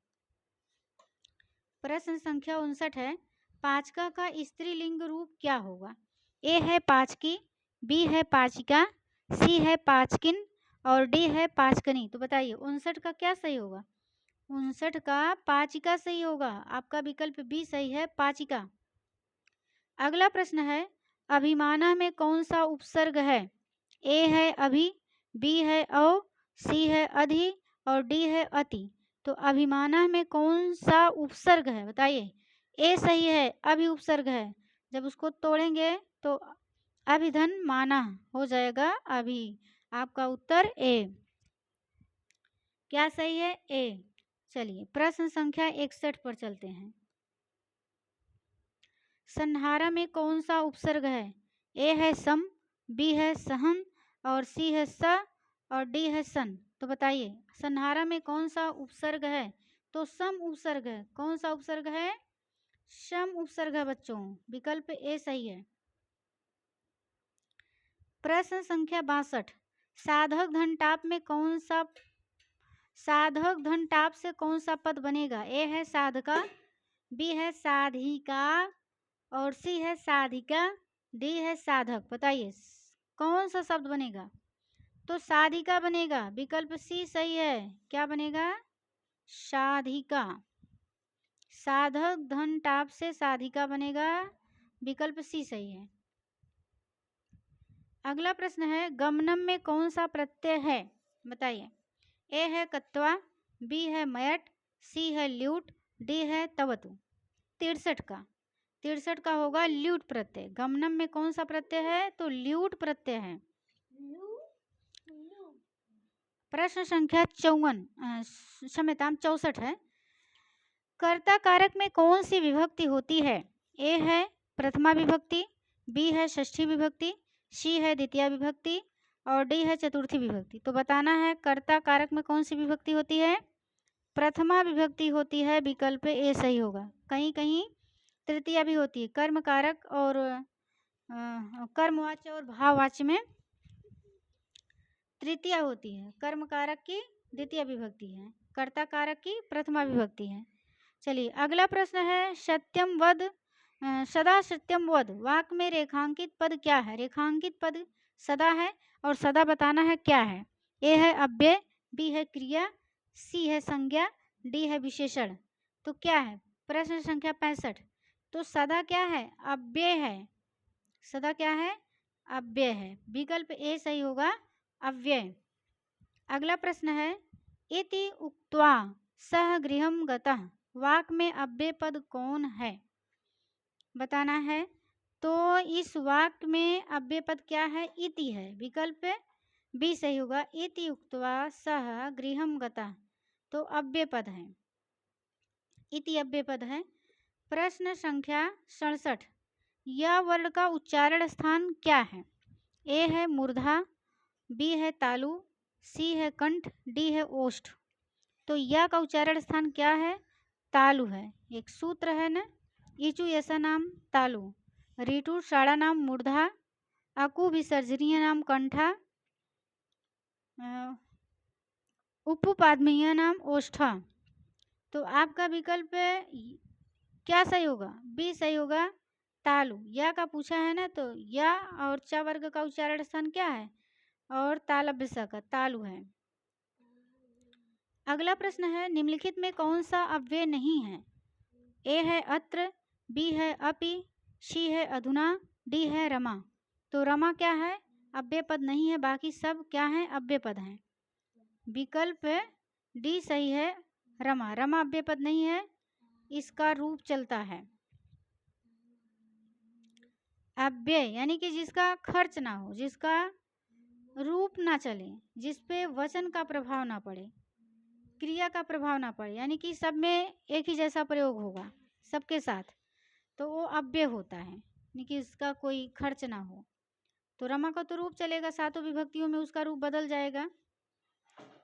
प्रश्न संख्या 59 है, पाचका का स्त्रीलिंग रूप क्या होगा? ए है पाचकी, बी है पाचिका, सी है पाचकिन और डी है पाचकनी। तो बताइए 59 का क्या सही होगा? 59 का पाचिका सही होगा। आपका विकल्प बी सही है, पाचिका। अगला प्रश्न है, अभिमाना में कौन सा उपसर्ग है? ए है अभि, बी है औ, सी है अधि और डी है अति। तो अभिमाना में कौन सा उपसर्ग है? बताइए। ए सही है, अभि उपसर्ग है। जब उसको तोड़ेंगे तो अभिधन माना हो जाएगा अभि। आपका उत्तर ए। क्या सही है? ए। चलिए प्रश्न संख्या 61 पर चलते हैं। संहारा में कौन सा उपसर्ग है? ए है सम, बी है सहन और सी है स और डी है सन। तो बताइए संहारा में कौन सा उपसर्ग है? तो सम उपसर्ग है। कौन सा उपसर्ग है? सम उपसर्ग है बच्चों। विकल्प ए सही है। प्रश्न संख्या 62, साधक धन टाप में कौन सा साधक धन टाप से कौन सा पद बनेगा? ए है साधका, बी है साधिका और सी है साधिका, डी है साधक। बताइए कौन सा शब्द बनेगा? तो साधिका बनेगा, विकल्प सी सही है। क्या बनेगा? साधिका। साधक धन टाप से साधिका बनेगा, विकल्प सी सही है। अगला प्रश्न है, गमनम में कौन सा प्रत्यय है? बताइए। ए है कत्वा, बी है मयट, सी है ल्यूट, डी है तवतु। 63 का होगा ल्यूट प्रत्यय। गमनम में कौन सा प्रत्यय है? तो ल्यूट प्रत्यय है। प्रश्न संख्या 64 है। कर्ता कारक में कौन सी विभक्ति होती है? ए है प्रथमा विभक्ति, बी है षष्ठी विभक्ति, सी है द्वितीय विभक्ति और डी है चतुर्थी विभक्ति। तो बताना है कर्ता कारक में कौन सी विभक्ति होती है? प्रथमा विभक्ति होती है, विकल्प ए सही होगा। कहीं कहीं तृतीया भी होती है। कर्म कारक और कर्मवाच्य और भाववाच्य में तृतीया होती है, कर्म कारक की द्वितीय विभक्ति है, कर्ता कारक की प्रथमा विभक्ति है। चलिए अगला प्रश्न है, सत्यम वद सदा सत्यम वद वाक्य में रेखांकित पद क्या है? रेखांकित पद सदा है और सदा बताना है क्या है। ए है अव्यय, बी है क्रिया, सी है संज्ञा, डी है विशेषण। तो क्या है? प्रश्न संख्या 65। तो सदा क्या है? अव्यय है। सदा क्या है? अव्यय है, विकल्प ए सही होगा, अव्यय। अगला प्रश्न है, इति उक्त्वा सह गृहं गतः वाक्य में अव्यय पद कौन है? बताना है। तो इस वाक्य में अव्यय पद क्या है? इति है, विकल्प बी सही होगा, इति उक्त्वा सह गृहं गतः। तो अव्यय पद है, इति अव्यय पद है। प्रश्न संख्या 67। यह वर्ण का उच्चारण स्थान क्या है? ए है मूर्धा, बी है तालु, सी है कंठ, डी है ओष्ठ। तो यह का उच्चारण स्थान क्या है? तालु है। एक सूत्र है ना, ईचु ऐसा नाम तालु, ऋतु शाड़ा नाम मूर्धा, अकु विसर्जनीय नाम कंठा, उपपादमीय नाम ओष्ठा। तो आपका विकल्प क्या सही होगा? बी सही होगा, तालु। या का पूछा है ना, तो या और चा वर्ग का उच्चारण स्थान क्या है? और तालव्य स का तालु है। अगला प्रश्न है, निम्नलिखित में कौन सा अव्यय नहीं है? ए है अत्र, बी है अपि, सी है अधुना, डी है रमा। तो रमा क्या है? अव्यय पद नहीं है, बाकी सब क्या है? अव्यय पद हैं। विकल्प डी सही है, रमा। रमा अव्यय पद नहीं है, इसका रूप चलता है। अव्यय यानी कि जिसका खर्च ना हो, जिसका रूप ना चले, जिसपे वचन का प्रभाव ना पड़े, क्रिया का प्रभाव ना पड़े, यानी कि सब में एक ही जैसा प्रयोग होगा सबके साथ, तो वो अव्यय होता है, यानी कि इसका कोई खर्च ना हो। तो रमा का तो रूप चलेगा, सातों विभक्तियों में उसका रूप बदल जाएगा।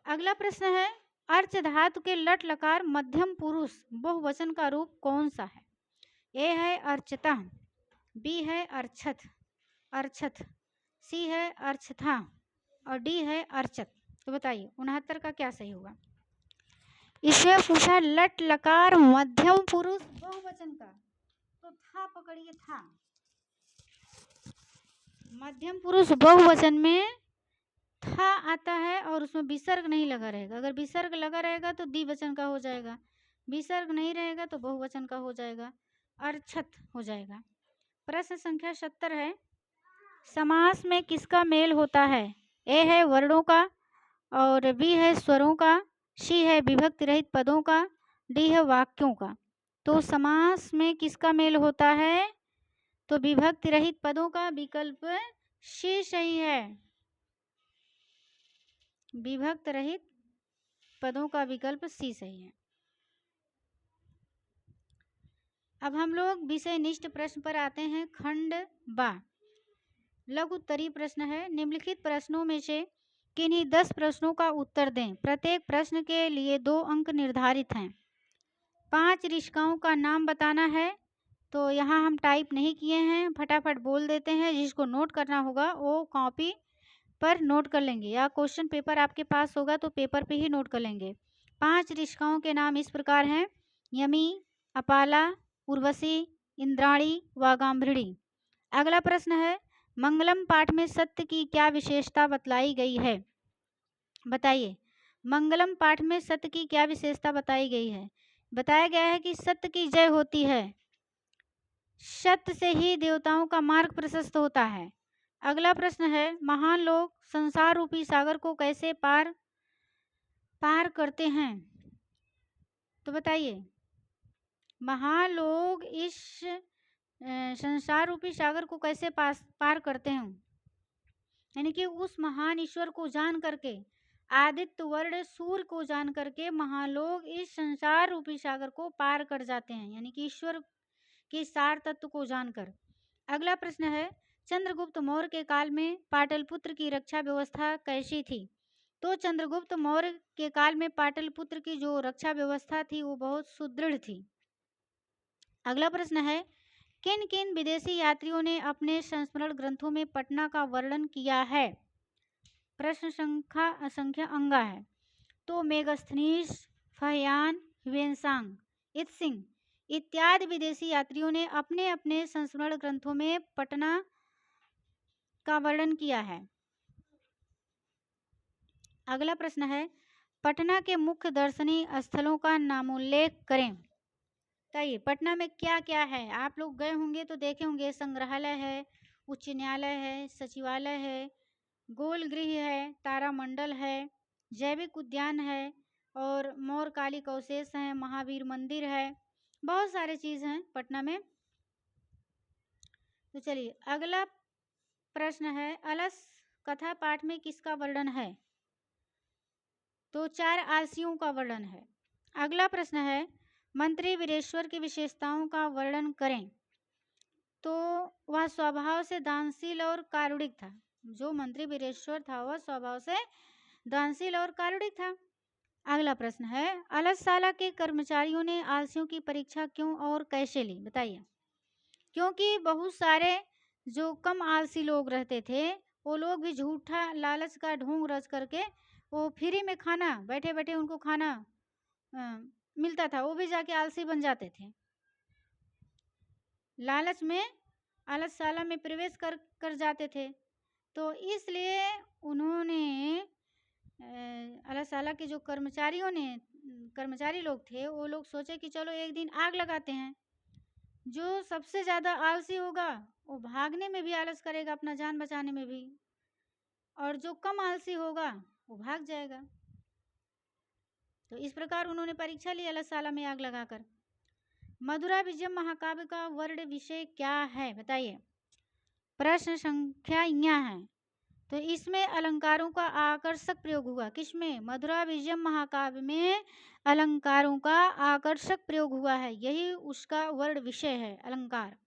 अगला प्रश्न है, अर्च धातु के लट लकार मध्यम पुरुष बहुवचन का रूप कौन सा है? ए है अर्चता, बी है अर्छत, अर्छत, सी है अर्छथा और डी है अर्चत। तो बताइए 69 का क्या सही होगा? इसमें पूछा लट लकार मध्यम पुरुष बहुवचन का, तो था पकड़िए, था। मध्यम पुरुष बहुवचन में था आता है और उसमें विसर्ग नहीं लगा रहेगा। अगर विसर्ग लगा रहेगा तो द्विवचन का हो जाएगा, विसर्ग नहीं रहेगा तो बहुवचन का हो जाएगा, अर्छत हो जाएगा। प्रश्न संख्या 70 है, समास में किसका मेल होता है? ए है वर्णों का और बी है स्वरों का, सी है विभक्ति रहित पदों का, डी है वाक्यों का। तो समास में किसका मेल होता है? तो विभक्ति रहित पदों का, विकल्प सी सही है, विभक्त रहित पदों का विकल्प सी सही है। अब हम लोग विषय निष्ठ प्रश्न पर आते हैं। खंड बा लघु उत्तरीय प्रश्न है। निम्नलिखित प्रश्नों में से किन्हीं 10 प्रश्नों का उत्तर दें। प्रत्येक प्रश्न के लिए 2 अंक निर्धारित हैं। 5 ऋषिकाओं का नाम बताना है। तो यहाँ हम टाइप नहीं किए हैं, फटाफट बोल देते हैं। जिसको नोट करना होगा वो कॉपी पर नोट कर लेंगे, या क्वेश्चन पेपर आपके पास होगा तो पेपर पे ही नोट कर लेंगे। 5 ऋषिकाओं के नाम इस प्रकार हैं, यमी, अपाला, उर्वशी, इंद्राणी व गांभीणी। अगला प्रश्न है, मंगलम पाठ में सत्य की क्या विशेषता बतलाई गई है? बताइए, मंगलम पाठ में सत्य की क्या विशेषता बताई गई है? बताया गया है कि सत्य की जय होती है, सत्य से ही देवताओं का मार्ग प्रशस्त होता है। अगला प्रश्न है, महान लोग संसार रूपी सागर को कैसे पार करते हैं? तो बताइए, महान लोग इस संसार रूपी सागर को कैसे पार करते हैं? यानी कि उस महान ईश्वर को जान करके, आदित्य वर्ण सूर्य को जान करके महान लोग इस संसार रूपी सागर को पार कर जाते हैं, यानी कि ईश्वर के सार तत्व को जानकर। अगला प्रश्न है, चंद्रगुप्त मौर्य के काल में पाटलिपुत्र की रक्षा व्यवस्था कैसी थी? तो चंद्रगुप्त मौर्य के काल में पाटलिपुत्र की जो रक्षा व्यवस्था थी वो बहुत सुदृढ़ थी। अगला प्रश्न है, किन किन विदेशी यात्रियों ने अपने संस्मरण ग्रंथों में पटना का वर्णन किया है? प्रश्न संख्या अंगा है। तो मेगस्थनीस, फहियान, ह्वेनसांग, इत्सिंग इत्यादि विदेशी यात्रियों ने अपने अपने संस्मरण ग्रंथों में पटना का वर्णन किया है। अगला प्रश्न है, पटना के मुख्य दर्शनीय स्थलों का नामोल्लेख करें। बताइए, पटना में क्या क्या है? आप लोग गए होंगे तो देखे होंगे, संग्रहालय है, उच्च न्यायालय है, सचिवालय है, गोलगृह है, तारामंडल है, जैविक उद्यान है, और मौर्यकालिक अवशेष हैं, महावीर मंदिर है, बहुत सारे चीज़ हैं पटना में। तो चलिए, अगला प्रश्न है, अलस कथा पाठ में किसका वर्णन है? तो 4 आलसियों का वर्णन है। अगला प्रश्न है, मंत्री वीरेश्वर की विशेषताओं का वर्णन करें। तो वह स्वभाव से दानशील और कारुणिक था। जो मंत्री वीरेश्वर था वह स्वभाव से दानशील और कारुणिक था। अगला प्रश्न है, अलसशाला के कर्मचारियों ने आलसियों की परीक्षा क्यों और कैसे ली? बताइए। क्योंकि बहुत सारे जो कम आलसी लोग रहते थे वो लोग भी झूठा लालच का ढोंग रच करके वो फ्री में खाना, बैठे बैठे उनको खाना मिलता था, वो भी जाके आलसी बन जाते थे। लालच में अलसशाला में प्रवेश कर जाते थे। तो इसलिए उन्होंने अलसशाला के जो कर्मचारी लोग थे वो लोग सोचे कि चलो एक दिन आग लगाते हैं। जो सबसे ज़्यादा आलसी होगा वो भागने में भी आलस करेगा, अपना जान बचाने में भी, और जो कम आलसी होगा वो भाग जाएगा। तो इस प्रकार उन्होंने परीक्षा ली अलसशाला में आग लगाकर। मधुरा विजयम महाकाव्य का वर्ण विषय क्या है? बताइए। प्रश्न संख्या यहाँ है। तो इसमें अलंकारों का आकर्षक प्रयोग हुआ। किसमें? मधुरा विजयम महाकाव्य में अलंकारों का आकर्षक प्रयोग हुआ है, यही उसका वर्ण विषय है, अलंकार।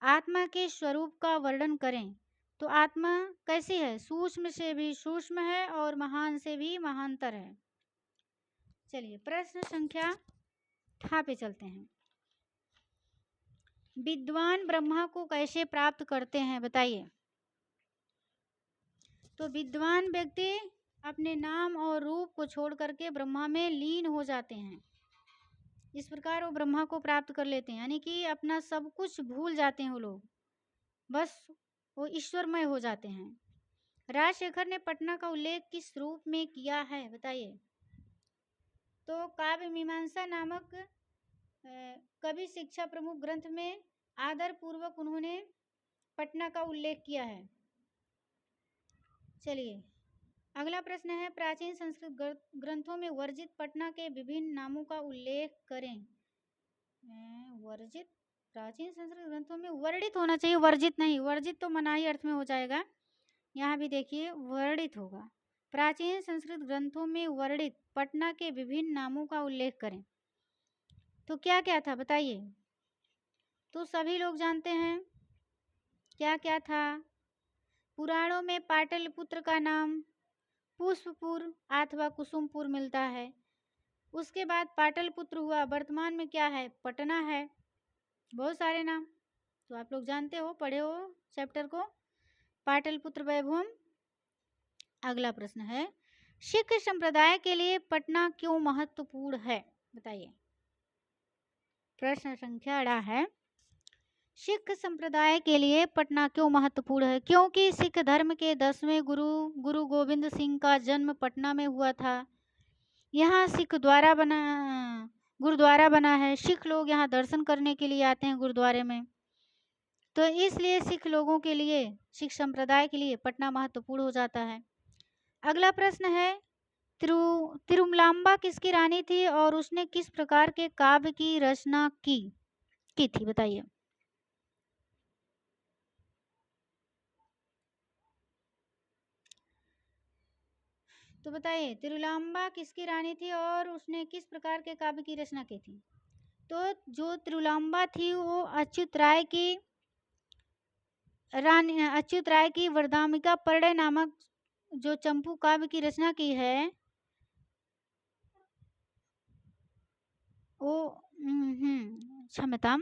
आत्मा के स्वरूप का वर्णन करें। तो आत्मा कैसी है? सूक्ष्म से भी सूक्ष्म है और महान से भी महानतर है। चलिए, प्रश्न संख्या ठा पे चलते हैं। विद्वान ब्रह्मा को कैसे प्राप्त करते हैं? बताइए। तो विद्वान व्यक्ति अपने नाम और रूप को छोड़ करके ब्रह्मा में लीन हो जाते हैं। इस प्रकार वो ब्रह्मा को प्राप्त कर लेते हैं, यानी कि अपना सब कुछ भूल जाते हैं वो लोग, बस वो ईश्वरमय हो जाते हैं। राजशेखर ने पटना का उल्लेख किस रूप में किया है? बताइए। तो काव्य मीमांसा नामक कवि शिक्षा प्रमुख ग्रंथ में आदर पूर्वक उन्होंने पटना का उल्लेख किया है। चलिए, अगला प्रश्न है, प्राचीन संस्कृत ग्रंथों में वर्जित पटना के विभिन्न नामों का उल्लेख करें। वर्जित, प्राचीन संस्कृत ग्रंथों में वर्णित होना चाहिए, वर्जित नहीं। वर्जित तो मनाही अर्थ में हो जाएगा, यहाँ भी देखिए वर्णित होगा। प्राचीन संस्कृत ग्रंथों में वर्णित पटना के विभिन्न नामों का उल्लेख करें। तो क्या क्या था? बताइए। तो सभी लोग जानते हैं क्या क्या था। पुराणों में पाटलिपुत्र का नाम पुष्पपुर अथवा कुसुमपुर मिलता है। उसके बाद पाटलिपुत्र हुआ, वर्तमान में क्या है? पटना है। बहुत सारे नाम तो आप लोग जानते हो, पढ़े हो चैप्टर को, पाटलिपुत्र वैभवम। अगला प्रश्न है, सिख संप्रदाय के लिए पटना क्यों महत्वपूर्ण है? बताइए। प्रश्न संख्या 8 है, सिख संप्रदाय के लिए पटना क्यों महत्वपूर्ण है? क्योंकि सिख धर्म के 10वें गुरु गुरु गोविंद सिंह का जन्म पटना में हुआ था। यहाँ गुरुद्वारा बना है। सिख लोग यहाँ दर्शन करने के लिए आते हैं गुरुद्वारे में। तो इसलिए सिख लोगों के लिए, सिख संप्रदाय के लिए पटना महत्वपूर्ण हो जाता है। अगला प्रश्न है, तिरुमलाम्बा किसकी रानी थी और उसने किस प्रकार के काव्य की रचना की थी? बताइए। तो बताइए, तिरुलाम्बा किसकी रानी थी और उसने किस प्रकार के काव्य की रचना की थी? तो जो तिरुलाम्बा थी वो अच्युत राय की वरदामिका परडे नामक जो चंपू काव्य की रचना की है वो क्षमता,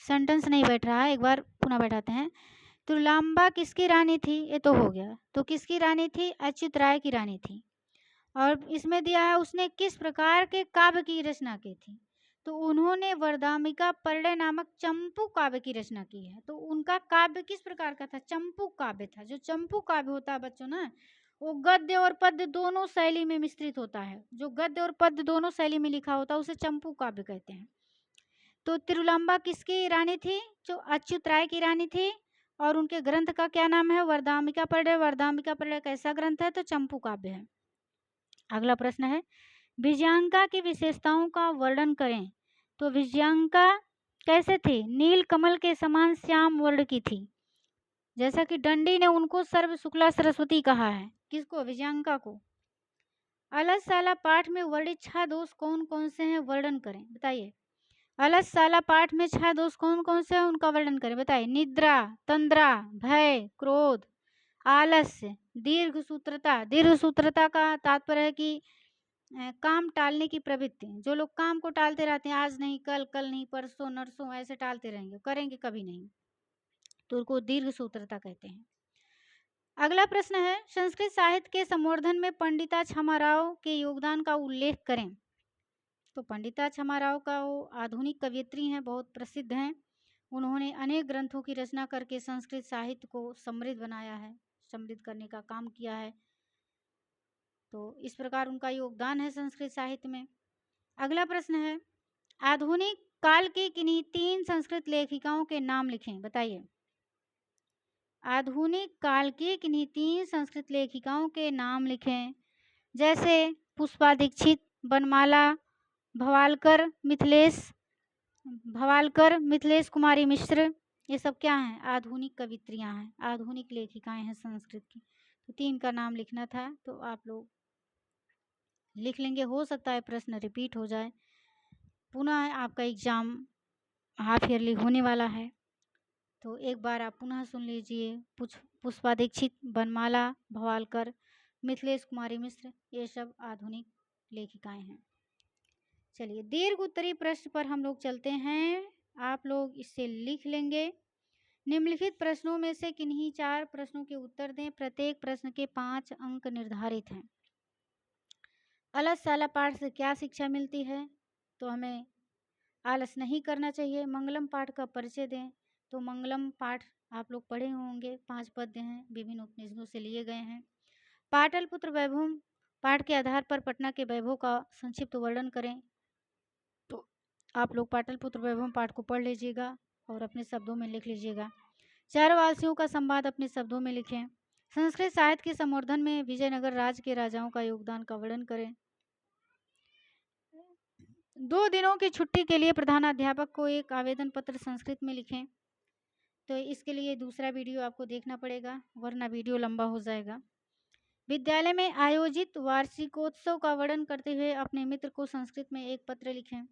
सेंटेंस नहीं बैठ रहा है, एक बार पुनः बैठाते हैं। तिरुलाम्बा किसकी रानी थी? ये तो हो गया। तो किसकी रानी थी? अच्युत राय की रानी थी। और इसमें दिया है उसने किस प्रकार के काव्य की रचना की थी? तो उन्होंने वरदामिका परडे नामक चंपू काव्य की रचना की है। तो उनका काव्य किस प्रकार का था? चंपू काव्य था। जो चंपू काव्य होता है बच्चों ना, वो गद्य और पद्य दोनों शैली में मिश्रित होता है। जो गद्य और पद्य दोनों शैली में लिखा होता है उसे चंपू काव्य कहते हैं। तो तिरुलाम्बा किसकी रानी थी? जो अच्युत राय की रानी थी। और उनके ग्रंथ का क्या नाम है? वरदामिका परडे। वरदामिका परडे कैसा ग्रंथ है? तो चंपू काव्य है। अगला प्रश्न है, विजयांका की विशेषताओं का वर्णन करें। तो विजयांका कैसे थी? नील कमल के समान श्याम वर्ण की थी। जैसा कि दंडी ने उनको सर्व शुक्ला सरस्वती कहा है। किसको? विजयांका को। अलसशाला पाठ में वर्णित 6 दोष कौन कौन से हैं? वर्णन करें। बताइए। अलसशाला पाठ में 6 दोष कौन कौन से हैं? उनका वर्णन करें। बताइए। निद्रा, तंद्रा, भय, क्रोध, आलस्य, दीर्घ सूत्रता। दीर्घ सूत्रता का तात्पर्य है कि काम टालने की प्रवृत्ति। जो लोग काम को टालते रहते हैं, आज नहीं कल, कल नहीं परसों, नरसों, ऐसे टालते रहेंगे, करेंगे कभी नहीं, तो उनको दीर्घ सूत्रता कहते हैं। अगला प्रश्न है, संस्कृत साहित्य के संवर्धन में पंडिता छमाराव के योगदान का उल्लेख करें। तो पंडिता छमाराव का वो आधुनिक कवयित्री हैं, बहुत प्रसिद्ध हैं। उन्होंने अनेक ग्रंथों की रचना करके संस्कृत साहित्य को समृद्ध बनाया है, समृद्ध करने का काम किया है। तो इस प्रकार उनका योगदान है संस्कृत साहित्य में। अगला प्रश्न है, आधुनिक काल की किन्हीं 3 संस्कृत लेखिकाओं के नाम लिखें। बताइए। आधुनिक काल की किन्हीं 3 संस्कृत लेखिकाओं के नाम लिखें। जैसे पुष्पा दीक्षित, बनमाला, भवालकर, मिथिलेश कुमारी मिश्र। ये सब क्या हैं? आधुनिक कवित्रियां हैं, आधुनिक लेखिकाएं हैं संस्कृत की। तो 3 का नाम लिखना था, तो आप लोग लिख लेंगे। हो सकता है प्रश्न रिपीट हो जाए, पुनः आपका एग्जाम हाफ ईयरली होने वाला है। तो एक बार आप पुनः सुन लीजिए। पुष्पा दीक्षित, बनमाला, भवालकर, मिथिलेश कुमारी मिश्र, ये सब आधुनिक लेखिकाएं हैं। चलिए, दीर्घ उत्तरी प्रश्न पर हम लोग चलते हैं। आप लोग इससे लिख लेंगे। निम्नलिखित प्रश्नों में से किन्हीं 4 प्रश्नों के उत्तर दें। प्रत्येक प्रश्न के 5 अंक निर्धारित हैं। अलसशाला पाठ से क्या शिक्षा मिलती है? तो हमें आलस नहीं करना चाहिए। मंगलम पाठ का परिचय दें। तो मंगलम पाठ आप लोग पढ़े होंगे, 5 पद्य हैं, विभिन्न उपनिषदों से लिए गए हैं। पाटलिपुत्र वैभव पाठ के आधार पर पटना के वैभव का संक्षिप्त वर्णन करें। तो आप लोग पाटलिपुत्र वैभव पाठ को पढ़ लीजिएगा और अपने शब्दों में लिख लीजिएगा। चारवासियों का संवाद अपने शब्दों में लिखें। संस्कृत साहित्य के संवर्धन में विजयनगर राज्य के राजाओं का योगदान का वर्णन करें। 2 दिनों की छुट्टी के लिए प्रधानाध्यापक को एक आवेदन पत्र संस्कृत में लिखें। तो इसके लिए दूसरा वीडियो आपको देखना पड़ेगा, वरना वीडियो लंबा हो जाएगा। विद्यालय में आयोजित वार्षिकोत्सव का वर्णन करते हुए अपने मित्र को संस्कृत में एक पत्र लिखें।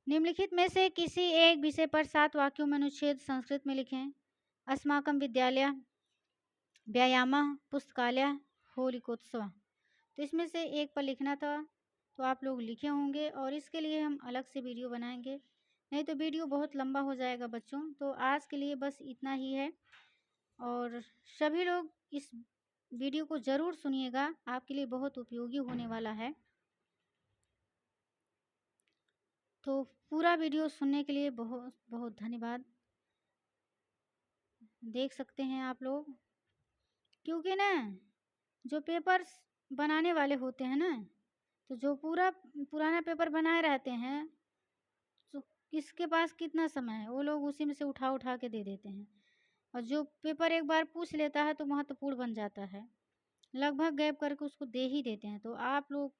निम्नलिखित में से किसी एक विषय पर 7 वाक्यों में अनुच्छेद संस्कृत में लिखें। अस्माकं विद्यालय व्यायामः पुस्तकालय होलिकोत्सव। तो इसमें से एक पर लिखना था, तो आप लोग लिखे होंगे और इसके लिए हम अलग से वीडियो बनाएंगे, नहीं तो वीडियो बहुत लंबा हो जाएगा बच्चों। तो आज के लिए बस इतना ही है और सभी लोग इस वीडियो को ज़रूर सुनिएगा, आपके लिए बहुत उपयोगी होने वाला है। तो पूरा वीडियो सुनने के लिए बहुत बहुत धन्यवाद। देख सकते हैं आप लोग। क्योंकि ना जो पेपर्स बनाने वाले होते हैं ना, तो जो पूरा पुराना पेपर बनाए रहते हैं, तो किसके पास कितना समय है, वो लोग उसी में से उठा उठा के दे देते हैं। और जो पेपर एक बार पूछ लेता है तो महत्वपूर्ण बन जाता है, लगभग गैप करके उसको दे ही देते हैं। तो आप लोग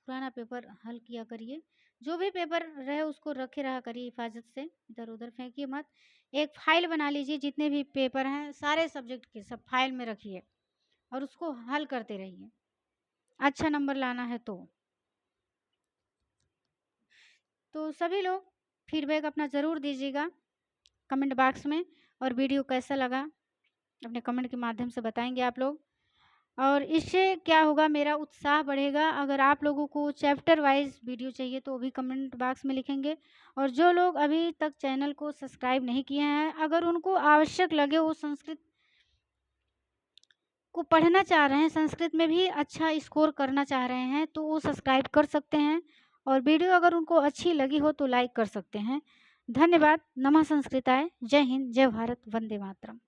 पुराना पेपर हल किया करिए, जो भी पेपर रहे उसको रखे रहा करिए हिफाजत से, इधर उधर फेंकिए मत। एक फाइल बना लीजिए, जितने भी पेपर हैं सारे सब्जेक्ट के सब फाइल में रखिए और उसको हल करते रहिए, अच्छा नंबर लाना है तो सभी लोग फीडबैक अपना ज़रूर दीजिएगा कमेंट बॉक्स में। और वीडियो कैसा लगा अपने कमेंट के माध्यम से बताएंगे आप लोग। और इससे क्या होगा, मेरा उत्साह बढ़ेगा। अगर आप लोगों को चैप्टर वाइज वीडियो चाहिए तो वो भी कमेंट बॉक्स में लिखेंगे। और जो लोग अभी तक चैनल को सब्सक्राइब नहीं किए हैं, अगर उनको आवश्यक लगे, वो संस्कृत को पढ़ना चाह रहे हैं, संस्कृत में भी अच्छा स्कोर करना चाह रहे हैं, तो वो सब्सक्राइब कर सकते हैं। और वीडियो अगर उनको अच्छी लगी हो तो लाइक कर सकते हैं। धन्यवाद। नमः संस्कृताय। जय हिंद, जय भारत, वंदे मातरम।